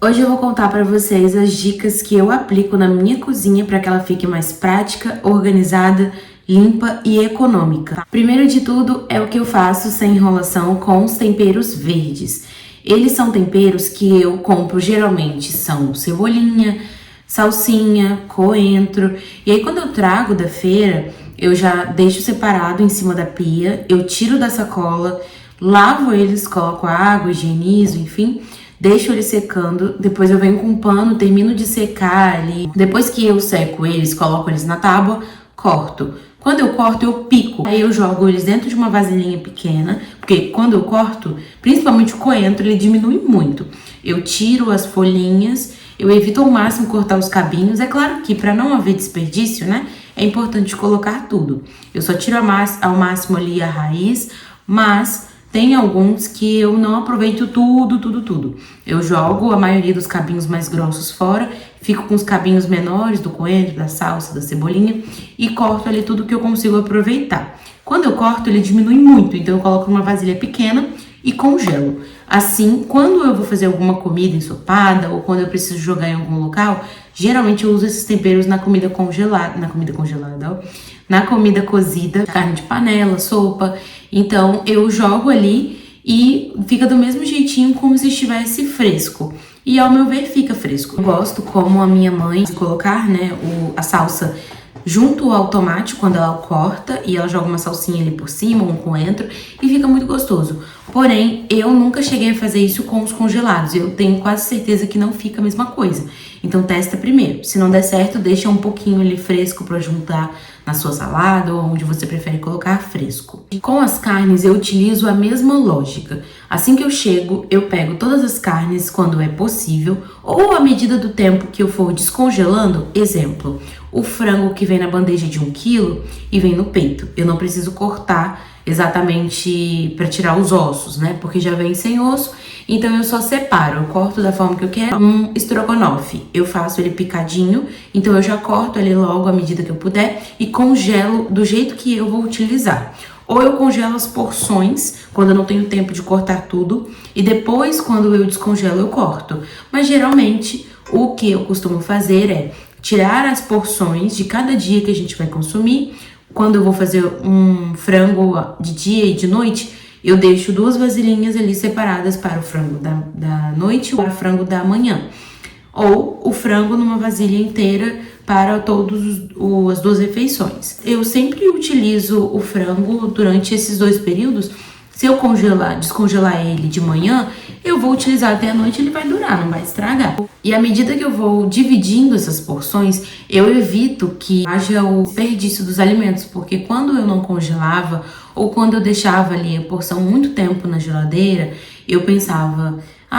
Hoje eu vou contar para vocês as dicas que eu aplico na minha cozinha para que ela fique mais prática, organizada, limpa e econômica. Primeiro de tudo é o que eu faço sem enrolação com os temperos verdes. Eles são temperos que eu compro, geralmente são cebolinha, salsinha, coentro. E aí quando eu trago da feira, eu já deixo separado em cima da pia, eu tiro da sacola, lavo eles, coloco água, higienizo, enfim. Deixo eles secando, depois eu venho com um pano, termino de secar ali. Depois que eu seco eles, coloco eles na tábua, corto. Quando eu corto, eu pico. Aí eu jogo eles dentro de uma vasilhinha pequena, porque quando eu corto, principalmente o coentro, ele diminui muito. Eu tiro as folhinhas, eu evito ao máximo cortar os cabinhos. É claro que para não haver desperdício, né, é importante colocar tudo. Eu só tiro ao máximo ali a raiz, mas tem alguns que eu não aproveito tudo. Eu jogo a maioria dos cabinhos mais grossos fora, fico com os cabinhos menores do coentro, da salsa, da cebolinha e corto ali tudo que eu consigo aproveitar. Quando eu corto, ele diminui muito, então eu coloco numa vasilha pequena e congelo. Assim, quando eu vou fazer alguma comida ensopada ou quando eu preciso jogar em algum local, geralmente eu uso esses temperos na comida cozida, carne de panela, sopa. Então eu jogo ali e fica do mesmo jeitinho como se estivesse fresco. E ao meu ver fica fresco. Eu gosto, como a minha mãe, de colocar, né, a salsa junto ao tomate quando ela corta e ela joga uma salsinha ali por cima, um coentro, e fica muito gostoso. Porém, eu nunca cheguei a fazer isso com os congelados. Eu tenho quase certeza que não fica a mesma coisa. Então testa primeiro. Se não der certo, deixa um pouquinho ali fresco para juntar na sua salada ou onde você prefere colocar fresco. E com as carnes eu utilizo a mesma lógica. Assim que eu chego, eu pego todas as carnes quando é possível ou à medida do tempo que eu for descongelando. Exemplo, o frango que vem na bandeja de 1 quilo e vem no peito. Eu não preciso cortar exatamente para tirar os ossos, né? Porque já vem sem osso, então eu só separo, eu corto da forma que eu quero. Um estrogonofe, eu faço ele picadinho, então eu já corto ele logo à medida que eu puder e congelo do jeito que eu vou utilizar. Ou eu congelo as porções, quando eu não tenho tempo de cortar tudo, e depois, quando eu descongelo, eu corto. Mas geralmente, o que eu costumo fazer é tirar as porções de cada dia que a gente vai consumir. Quando eu vou fazer um frango de dia e de noite, eu deixo 2 vasilhinhas ali separadas para o frango da noite ou para o frango da manhã. Ou o frango numa vasilha inteira para as 2 refeições. Eu sempre utilizo o frango durante esses 2 períodos. Se eu descongelar ele de manhã, eu vou utilizar até a noite, ele vai durar, não vai estragar. E à medida que eu vou dividindo essas porções, eu evito que haja o desperdício dos alimentos, porque quando eu não congelava ou quando eu deixava ali a porção muito tempo na geladeira, eu pensava,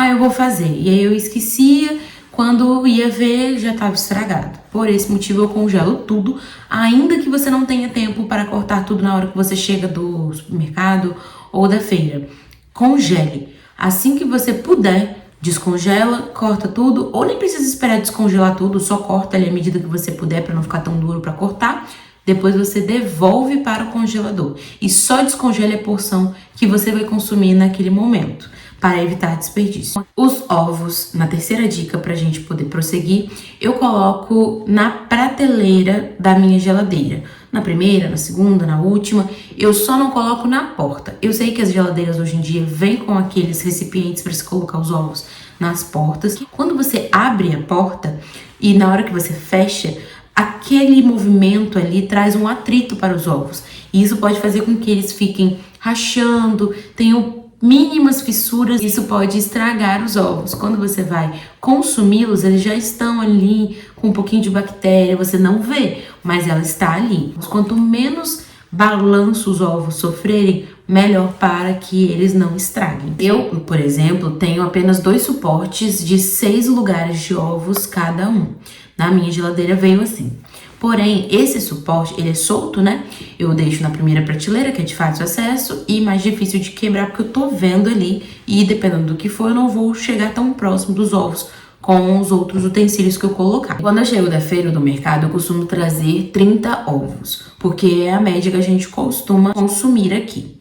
eu vou fazer. E aí eu esquecia, quando ia ver já estava estragado. Por esse motivo eu congelo tudo, ainda que você não tenha tempo para cortar tudo na hora que você chega do supermercado ou da feira. Congele. Assim que você puder, descongela, corta tudo, ou nem precisa esperar descongelar tudo, só corta ali à medida que você puder para não ficar tão duro para cortar. Depois você devolve para o congelador e só descongele a porção que você vai consumir naquele momento, para evitar desperdício. Os ovos, na terceira dica pra gente poder prosseguir, eu coloco na prateleira da minha geladeira. Na primeira, na segunda, na última, eu só não coloco na porta. Eu sei que as geladeiras hoje em dia vêm com aqueles recipientes para se colocar os ovos nas portas. Quando você abre a porta e na hora que você fecha, aquele movimento ali traz um atrito para os ovos. E isso pode fazer com que eles fiquem rachando, tenham mínimas fissuras, isso pode estragar os ovos. Quando você vai consumi-los, eles já estão ali com um pouquinho de bactéria, você não vê, mas ela está ali. Quanto menos balanço os ovos sofrerem, melhor para que eles não estraguem. Eu, por exemplo, tenho apenas 2 suportes de 6 lugares de ovos cada um. Na minha geladeira veio assim. Porém, esse suporte, ele é solto, né? Eu deixo na primeira prateleira, que é de fácil acesso e mais difícil de quebrar, porque eu tô vendo ali e dependendo do que for, eu não vou chegar tão próximo dos ovos com os outros utensílios que eu colocar. Quando eu chego da feira ou do mercado, eu costumo trazer 30 ovos, porque é a média que a gente costuma consumir aqui.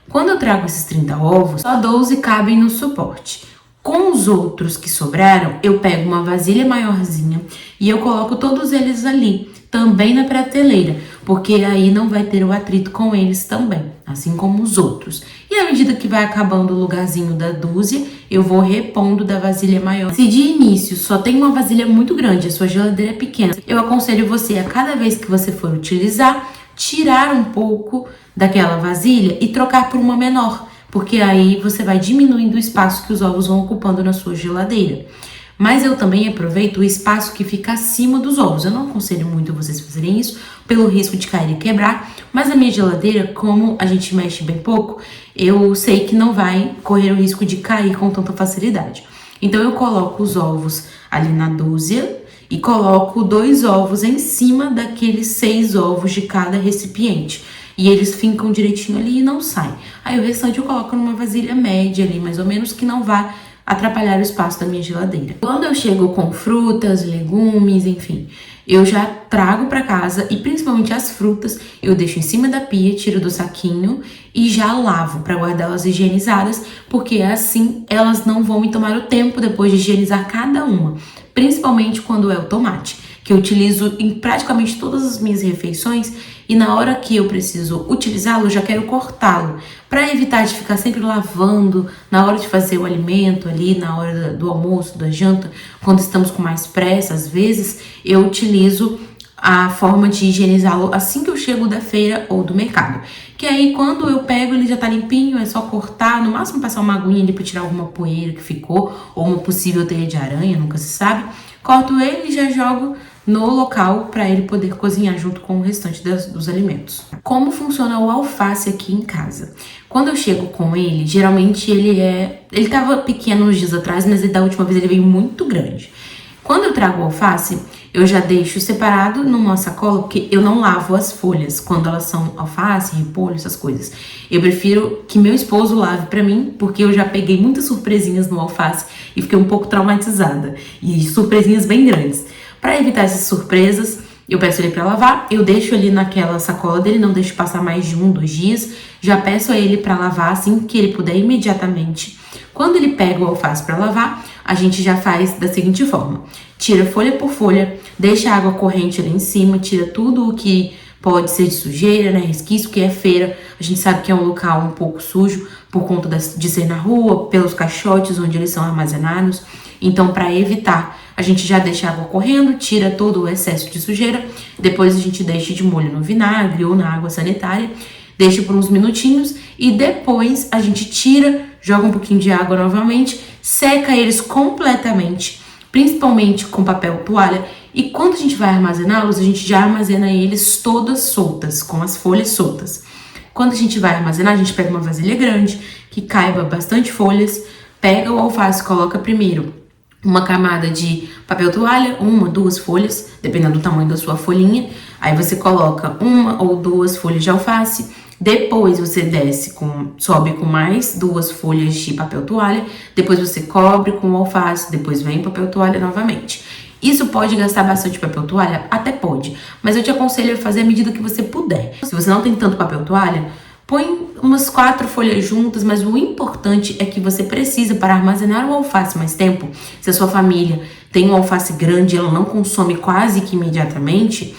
Quando eu trago esses 30 ovos, só 12 cabem no suporte. Com os outros que sobraram, eu pego uma vasilha maiorzinha e eu coloco todos eles ali, também na prateleira, porque aí não vai ter o atrito com eles também, assim como os outros. E à medida que vai acabando o lugarzinho da dúzia, eu vou repondo da vasilha maior. Se de início só tem uma vasilha muito grande, a sua geladeira é pequena, eu aconselho você a cada vez que você for utilizar, tirar um pouco daquela vasilha e trocar por uma menor, porque aí você vai diminuindo o espaço que os ovos vão ocupando na sua geladeira. Mas eu também aproveito o espaço que fica acima dos ovos. Eu não aconselho muito vocês fazerem isso, pelo risco de cair e quebrar, mas a minha geladeira, como a gente mexe bem pouco, eu sei que não vai correr o risco de cair com tanta facilidade. Então eu coloco os ovos ali na dúzia e coloco 2 ovos em cima daqueles 6 ovos de cada recipiente. E eles ficam direitinho ali e não saem. Aí o restante eu coloco numa vasilha média ali, mais ou menos, que não vá atrapalhar o espaço da minha geladeira. Quando eu chego com frutas, legumes, enfim, eu já trago para casa e principalmente as frutas eu deixo em cima da pia, tiro do saquinho e já lavo para guardá-las higienizadas, porque assim elas não vão me tomar o tempo depois de higienizar cada uma, principalmente quando é o tomate, que eu utilizo em praticamente todas as minhas refeições e na hora que eu preciso utilizá-lo, eu já quero cortá-lo, para evitar de ficar sempre lavando na hora de fazer o alimento ali, na hora do almoço, da janta, quando estamos com mais pressa, às vezes eu utilizo a forma de higienizá-lo assim que eu chego da feira ou do mercado. Que aí quando eu pego ele já tá limpinho, é só cortar, no máximo passar uma aguinha ali pra tirar alguma poeira que ficou, ou uma possível teia de aranha, nunca se sabe. Corto ele e já jogo no local para ele poder cozinhar junto com o restante dos alimentos. Como funciona o alface aqui em casa? Quando eu chego com ele, geralmente ele tava pequeno uns dias atrás, mas da última vez ele veio muito grande. Quando eu trago o alface, eu já deixo separado numa sacola, porque eu não lavo as folhas quando elas são alface, repolho, essas coisas. Eu prefiro que meu esposo lave pra mim, porque eu já peguei muitas surpresinhas no alface e fiquei um pouco traumatizada. E surpresinhas bem grandes. Para evitar essas surpresas, eu peço ele para lavar, eu deixo ele naquela sacola dele, não deixo passar mais de 1, 2 dias, já peço a ele para lavar assim que ele puder imediatamente. Quando ele pega o alface para lavar, a gente já faz da seguinte forma: tira folha por folha, deixa a água corrente ali em cima, tira tudo o que pode ser de sujeira, né, resquício, que é feira. A gente sabe que é um local um pouco sujo por conta de ser na rua, pelos caixotes onde eles são armazenados. Então, para evitar, a gente já deixa a água correndo, tira todo o excesso de sujeira, depois a gente deixa de molho no vinagre ou na água sanitária, deixa por uns minutinhos e depois a gente tira, joga um pouquinho de água novamente, seca eles completamente, principalmente com papel toalha, e quando a gente vai armazená-los, a gente já armazena eles todas soltas, com as folhas soltas. Quando a gente vai armazenar, a gente pega uma vasilha grande, que caiba bastante folhas, pega o alface, coloca primeiro uma camada de papel toalha, 1, 2 folhas, dependendo do tamanho da sua folhinha. Aí você coloca 1 ou 2 folhas de alface, depois você sobe com mais 2 folhas de papel toalha, depois você cobre com o alface, depois vem papel toalha novamente. Isso pode gastar bastante papel toalha? Até pode, mas eu te aconselho a fazer à medida que você puder. Se você não tem tanto papel toalha, põe umas 4 folhas juntas, mas o importante é que você precisa, para armazenar o alface mais tempo, se a sua família tem um alface grande e ela não consome quase que imediatamente,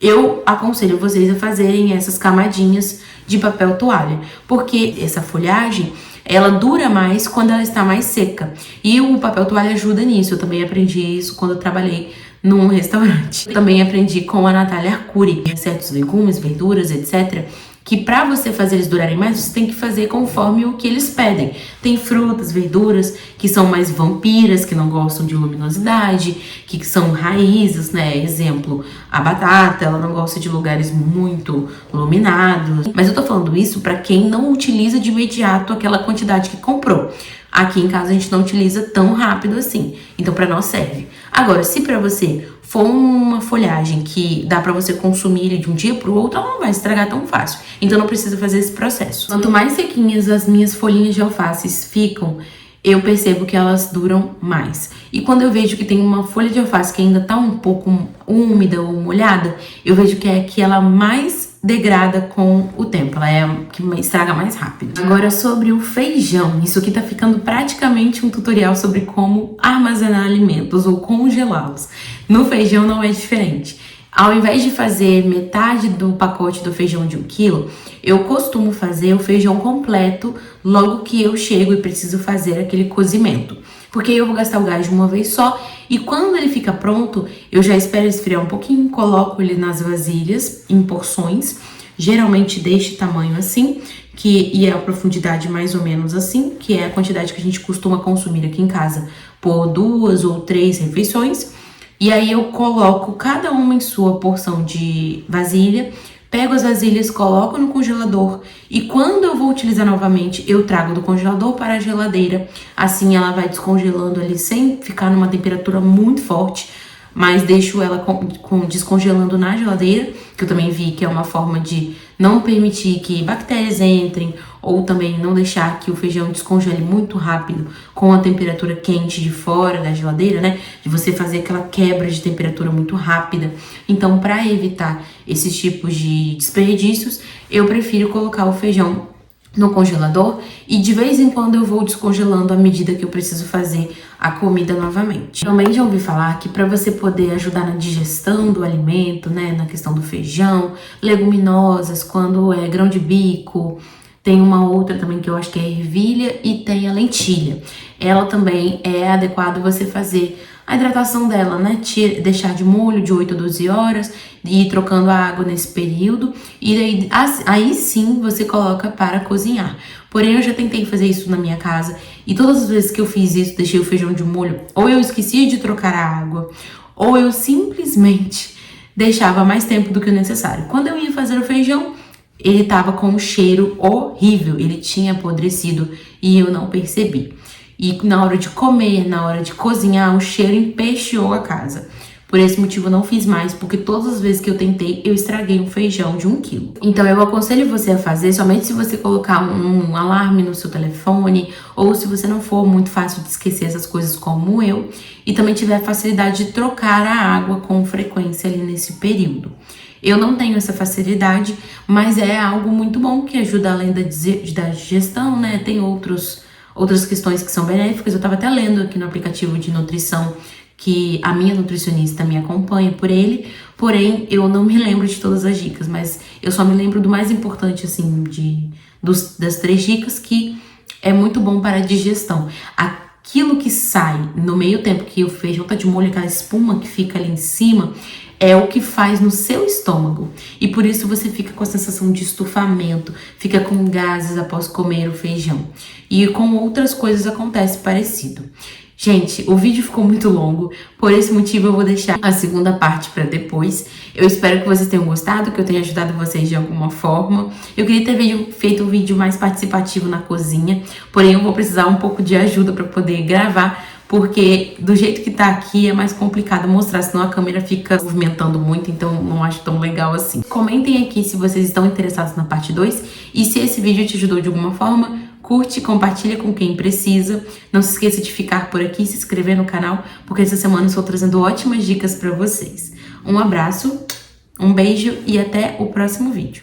eu aconselho vocês a fazerem essas camadinhas de papel toalha, porque essa folhagem, ela dura mais quando ela está mais seca. E o papel toalha ajuda nisso. Eu também aprendi isso quando eu trabalhei num restaurante. Eu também aprendi com a Natália Arcuri, certos legumes, verduras, etc., que para você fazer eles durarem mais, você tem que fazer conforme o que eles pedem. Tem frutas, verduras que são mais vampiras, que não gostam de luminosidade, que são raízes, né? Exemplo, a batata, ela não gosta de lugares muito iluminados. Mas eu tô falando isso para quem não utiliza de imediato aquela quantidade que comprou. Aqui em casa a gente não utiliza tão rápido assim, então para nós serve. Agora, se para você for uma folhagem que dá para você consumir de um dia pro outro, ela não vai estragar tão fácil. Então não precisa fazer esse processo. Quanto mais sequinhas as minhas folhinhas de alface ficam, eu percebo que elas duram mais. E quando eu vejo que tem uma folha de alface que ainda tá um pouco úmida ou molhada, eu vejo que é que ela mais degrada com o tempo, ela é a que estraga mais rápido. Agora sobre o feijão, isso aqui tá ficando praticamente um tutorial sobre como armazenar alimentos ou congelá-los. No feijão não é diferente. Ao invés de fazer metade do pacote do feijão de 1 quilo, eu costumo fazer o feijão completo logo que eu chego e preciso fazer aquele cozimento. Porque eu vou gastar o gás de uma vez só e quando ele fica pronto, eu já espero esfriar um pouquinho, coloco ele nas vasilhas em porções, geralmente deste tamanho assim, e é a profundidade mais ou menos assim, que é a quantidade que a gente costuma consumir aqui em casa por 2 ou 3 refeições. E aí eu coloco cada uma em sua porção de vasilha, pego as vasilhas, coloco no congelador e quando eu vou utilizar novamente, eu trago do congelador para a geladeira. Assim ela vai descongelando ali sem ficar numa temperatura muito forte, mas deixo ela descongelando na geladeira, que eu também vi que é uma forma de não permitir que bactérias entrem ou também não deixar que o feijão descongele muito rápido com a temperatura quente de fora da geladeira, né? De você fazer aquela quebra de temperatura muito rápida. Então, para evitar esses tipos de desperdícios, eu prefiro colocar o feijão no congelador e de vez em quando eu vou descongelando à medida que eu preciso fazer a comida novamente. Também já ouvi falar que para você poder ajudar na digestão do alimento, né, na questão do feijão, leguminosas, quando é grão de bico, tem uma outra também que eu acho que é ervilha e tem a lentilha. Ela também é adequado você fazer a hidratação dela, né? Deixar de molho de 8 a 12 horas e ir trocando a água nesse período. E aí sim você coloca para cozinhar. Porém, eu já tentei fazer isso na minha casa e todas as vezes que eu fiz isso, deixei o feijão de molho, ou eu esquecia de trocar a água, ou eu simplesmente deixava mais tempo do que o necessário. Quando eu ia fazer o feijão, ele tava com um cheiro horrível, ele tinha apodrecido e eu não percebi. E na hora de comer, na hora de cozinhar, o cheiro empesteou a casa. Por esse motivo eu não fiz mais, porque todas as vezes que eu tentei, eu estraguei um feijão de 1 quilo. Então eu aconselho você a fazer somente se você colocar um alarme no seu telefone, ou se você não for muito fácil de esquecer essas coisas como eu, e também tiver facilidade de trocar a água com frequência ali nesse período. Eu não tenho essa facilidade, mas é algo muito bom que ajuda além da digestão, né? Tem outras questões que são benéficas. Eu tava até lendo aqui no aplicativo de nutrição que a minha nutricionista me acompanha por ele, porém eu não me lembro de todas as dicas, mas eu só me lembro do mais importante, assim, das 3 dicas, que é muito bom para a digestão. Aquilo que sai no meio tempo que o feijão tá de molho, aquela espuma que fica ali em cima, é o que faz no seu estômago. E por isso você fica com a sensação de estufamento, fica com gases após comer o feijão. E com outras coisas acontece parecido. Gente, o vídeo ficou muito longo, por esse motivo eu vou deixar a segunda parte para depois. Eu espero que vocês tenham gostado, que eu tenha ajudado vocês de alguma forma. Eu queria ter feito um vídeo mais participativo na cozinha, porém eu vou precisar um pouco de ajuda para poder gravar, porque do jeito que tá aqui é mais complicado mostrar, senão a câmera fica movimentando muito, então não acho tão legal assim. Comentem aqui se vocês estão interessados na parte 2 e se esse vídeo te ajudou de alguma forma. Curte, compartilha com quem precisa. Não se esqueça de ficar por aqui e se inscrever no canal, porque essa semana eu estou trazendo ótimas dicas para vocês. Um abraço, um beijo e até o próximo vídeo.